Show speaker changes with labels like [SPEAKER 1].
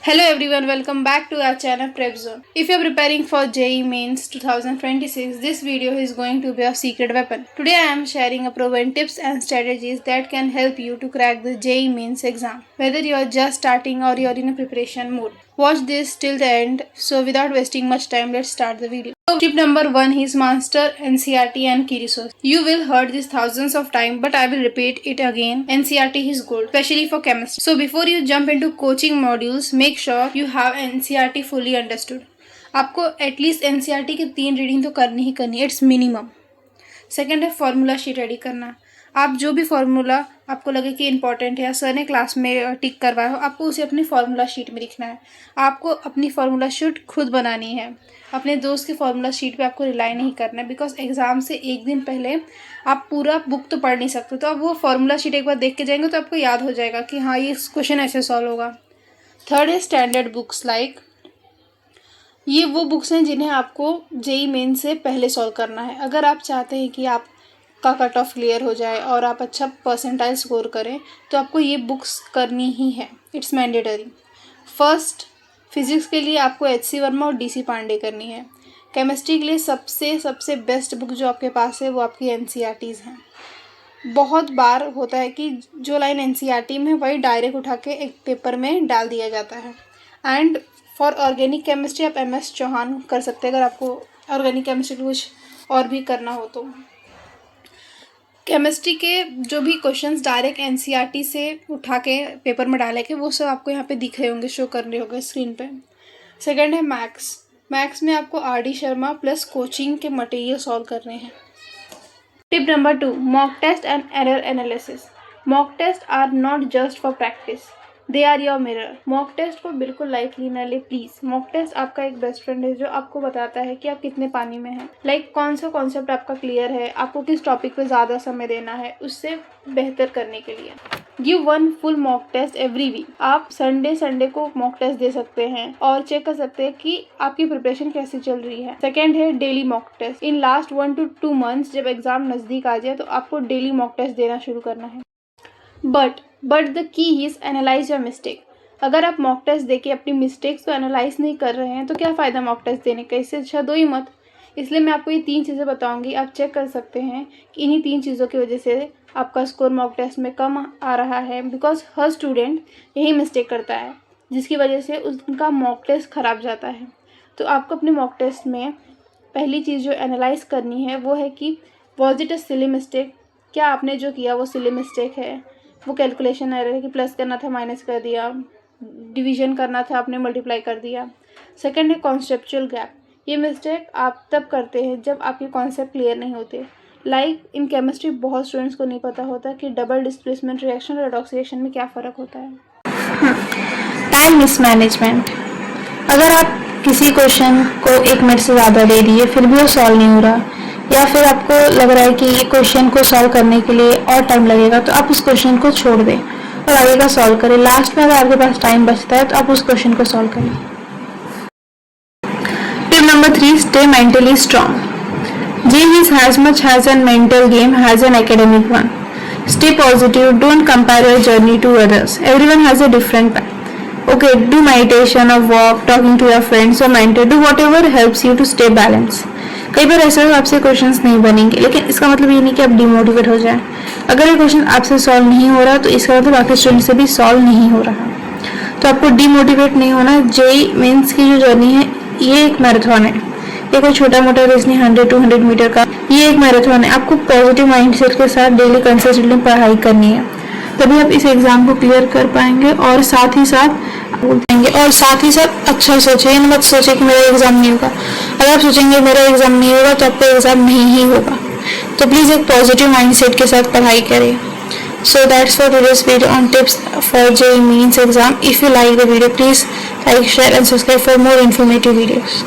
[SPEAKER 1] Hello everyone, welcome back to our channel Prep Zone. If you are preparing for JEE Mains 2026, this video is going to be a secret weapon. Today I am sharing a proven tips and strategies that can help you to crack the JEE Mains exam. Whether you are just starting or you are in a preparation mode. Watch this till the end. So without wasting much time, let's start the video. So tip number 1 is master NCERT and key resource. You will heard this thousands of times, but I will repeat it again. NCERT is gold, especially for chemistry. So before you jump into coaching modules, make sure you have NCERT fully understood. आपको at least NCERT की 3 reading तो करनी ही करनी है, it's minimum. Second है formula sheet ready करना. आप जो भी फॉर्मूला आपको लगे कि इंपॉर्टेंट है या सर ने क्लास में टिक करवाया हो, आपको उसे अपनी फार्मूला शीट में लिखना है. आपको अपनी फार्मूला शीट खुद बनानी है. अपने दोस्त की फार्मूला शीट पे आपको रिलाई नहीं करना है, बिकॉज एग्जाम से एक दिन पहले आप पूरा बुक तो पढ़ नहीं सकते. तो आप वो फार्मूला शीट एक बार देख के जाएंगे तो आपको याद हो जाएगा कि हाँ ये क्वेश्चन ऐसे सॉल्व होगा. थर्ड है स्टैंडर्ड बुक्स. लाइक ये वो बुक्स हैं जिन्हें आपको जेई मेन से पहले सॉल्व करना है. अगर आप चाहते हैं कि आपका कट ऑफ क्लियर हो जाए और आप अच्छा परसेंटाइल स्कोर करें तो आपको ये बुक्स करनी ही है. It's mandatory. फर्स्ट फिजिक्स के लिए आपको HC वर्मा और DC पांडे करनी है. केमिस्ट्री के लिए सबसे बेस्ट बुक जो आपके पास है वो आपकी NCERTs हैं. बहुत बार होता है कि जो लाइन NCERT में वही डायरेक्ट उठा के एक पेपर में डाल दिया जाता है. एंड फॉर ऑर्गेनिक केमिस्ट्री आप MS चौहान कर सकते हैं अगर आपको ऑर्गेनिक केमिस्ट्री कुछ और भी करना हो तो. केमिस्ट्री के जो भी क्वेश्चंस डायरेक्ट NCERT से उठा के पेपर में डाले के वो सब आपको यहाँ पे दिख रहे होंगे, शो कर रहे होंगे स्क्रीन पे. सेकंड है मैथ्स. मैथ्स में आपको RD शर्मा प्लस कोचिंग के मटेरियल सॉल्व करने हैं. Tip number 2, mock test and error analysis. Mock test are not just for practice, they are your mirror. Mock test को बिल्कुल लाइटली न ले प्लीज़. मॉक टेस्ट आपका एक बेस्ट फ्रेंड है जो आपको बताता है कि आप कितने पानी में हैं. लाइक कौन सा कॉन्सेप्ट आपका क्लियर है, आपको किस टॉपिक पे ज़्यादा समय देना है उससे बेहतर करने के लिए. Give 1 full mock test every week. आप संडे को मॉक टेस्ट दे सकते हैं और चेक कर सकते हैं कि आपकी प्रिपरेशन कैसी चल रही है. सेकेंड है daily mock test. In last 1 to 2 months जब एग्जाम नज़दीक आ जाए तो आपको डेली मॉक टेस्ट देना शुरू करना है. But the key is analyse your mistake. अगर आप मॉक टेस्ट देके अपनी मिस्टेक्स को एनालाइज नहीं कर रहे हैं तो क्या फ़ायदा मॉक टेस्ट देने का. इससे अच्छा दो ही मत. इसलिए मैं आपको ये 3 चीज़ें बताऊंगी. आप चेक कर सकते हैं कि इन्हीं 3 चीज़ों की वजह से आपका स्कोर मॉक टेस्ट में कम आ रहा है. बिकॉज हर स्टूडेंट यही मिस्टेक करता है जिसकी वजह से उनका मॉक टेस्ट ख़राब जाता है. तो आपको अपने मॉक टेस्ट में पहली चीज़ जो एनालाइज करनी है वो है कि was it a silly mistake. क्या आपने जो किया वो सिली मिस्टेक है. वो कैलकुलेशन एरर है कि प्लस करना था माइनस कर दिया, डिवीजन करना था आपने मल्टीप्लाई कर दिया. सेकंड है कॉन्सेप्चुअल गैप. ये मिस्टेक आप तब करते हैं जब आपके कॉन्सेप्ट क्लियर नहीं होते. लाइक इन केमिस्ट्री बहुत स्टूडेंट्स को नहीं पता होता कि डबल डिस्प्लेसमेंट रिएक्शन और रेडॉक्स रिएक्शन में क्या फ़र्क होता है. Time mismanagement. अगर आप किसी क्वेश्चन को 1 मिनट से ज़्यादा दे दिए फिर भी वो सॉल्व नहीं हो रहा, या फिर आपको लग रहा है कि ये क्वेश्चन को सॉल्व करने के लिए और टाइम लगेगा, तो आप उस क्वेश्चन को छोड़ दें और आगे का सॉल्व करें. लास्ट में अगर आपके पास टाइम बचता है तो आप उस क्वेश्चन को सॉल्व करें. Tip number 3, stay mentally strong. JEE as much as a mental game has an academic one. Stay positive. Don't compare your journey to others. Everyone has a different path. Okay, do meditation or walk, talking to your friends or mentor. Do whatever helps you to stay balanced. कई बार ऐसा आपसे questions नहीं बनेंगे, लेकिन इसका मतलब ये नहीं कि आप डिमोटिवेट हो जाएं. अगर ये क्वेश्चन आपसे सॉल्व नहीं हो रहा तो इसका मतलब बाकी स्टूडेंट से भी सॉल्व नहीं हो रहा. तो आपको डिमोटिवेट नहीं होना. JEE मेंस की जो जर्नी है ये एक मैराथन है. ये कोई छोटा मोटा रेस नहीं 100-200 मीटर का. ये एक मैराथन है. आपको पॉजिटिव माइंडसेट के साथ डेली कंसिस्टेंटली पढ़ाई करनी है, तभी आप इस एग्ज़ाम को क्लियर कर पाएंगे. और साथ ही साथ अच्छा सोचें. मत सोचें कि मेरा एग्ज़ाम नहीं होगा. अगर आप सोचेंगे मेरा एग्ज़ाम नहीं होगा तो आपका एग्ज़ाम नहीं ही होगा. तो प्लीज़ एक पॉजिटिव माइंडसेट के साथ पढ़ाई करें. So that's for today's video on tips for JEE Mains exam. If you like the video, please like, share and subscribe for more informative videos.